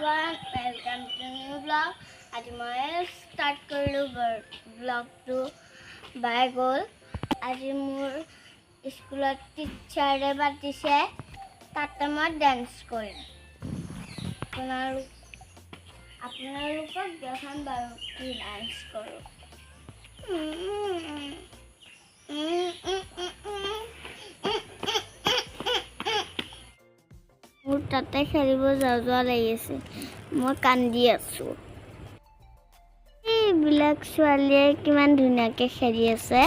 everyone, welcome to new vlog. আজি মই start কৰিলোঁ ব্লগটো বাই গ'ল। আজি মোৰ স্কুলত টিচাৰে মাতিছে, তাতে মই ডেন্স কৰিম। আপোনালোকক দেখাম বাৰু কি ডান্স কৰোঁ। মোৰ তাতে খেলিব যোৱা লাগিছে, মই কান্দি আছোঁ। এইবিলাক ছোৱালীয়ে কিমান ধুনীয়াকৈ খেলি আছে।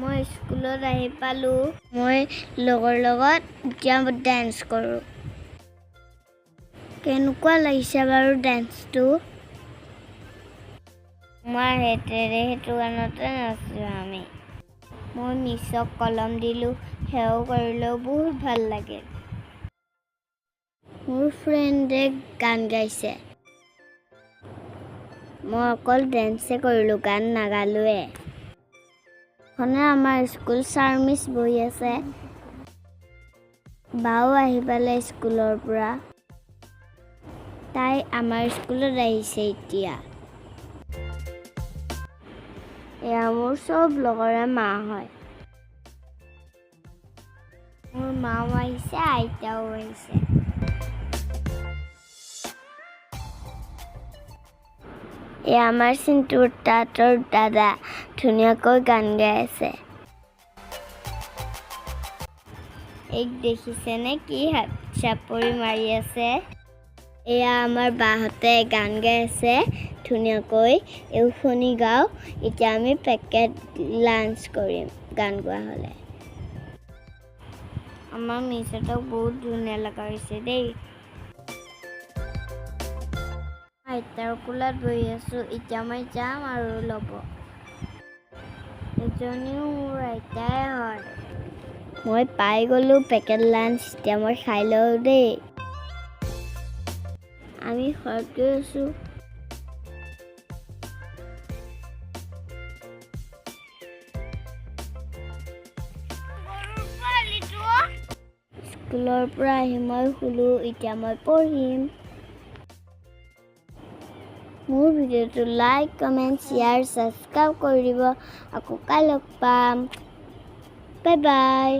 মই স্কুলত আহি পালোঁ। মই লগৰ লগত এতিয়া ডেন্স কৰোঁ। কেনেকুৱা লাগিছে বাৰু ডেন্সটো? আমাৰ হেতেৰে সেইটো গানতে নাচোঁ আমি। মই মিছক কলম দিলোঁ, সেয়াও কৰিলেও বহুত ভাল লাগে। মোৰ ফ্ৰেণ্ডে গান গাইছে, মই অকল ডেন্সে কৰিলোঁ, গান নাগালোৱে। এখনে আমাৰ স্কুল ছাৰ মিছ বহি আছে। বাও আহি পালে স্কুলৰ পৰা। তাই আমাৰ স্কুলত আহিছে এতিয়া। এয়া মোৰ চব লগৰে মা হয়। মোৰ মাও আহিছে, আইতাও আহিছে। এয়া আমাৰ চিন্টুৰ তাঁতৰ দাদা ধুনীয়াকৈ গান গাই আছে। এইক দেখিছেনে কি চাপৰি মাৰি আছে? এয়া আমাৰ বাহঁতে গান গাই আছে ধুনীয়াকৈ। শুনি গাওঁ। এতিয়া আমি পেকেট লাঞ্চ কৰিম গান গোৱা হ'লে। আমাৰ মিছহঁতক বহুত ধুনীয়া লগা হৈছে দেই। আইতাৰ কোলাত বহি আছোঁ, এতিয়া মই যাম আৰু ল'ব। এজনীও মোৰ আইতাই হয়। মই পাই গ'লোঁ পেকেট লাঞ্চ, এতিয়া মই খাই লওঁ দেই। আমি ঘৰত গৈ আছোঁ। স্কুলৰ পৰা আহি মই শুলোঁ, এতিয়া মই পঢ়িম। মোৰ ভিডিঅ'টো লাইক, কমেণ্ট, শ্বেয়াৰ, ছাবস্ক্ৰাইব কৰি দিব। আকৌ কাইলৈ লগ পাম। Bye bye.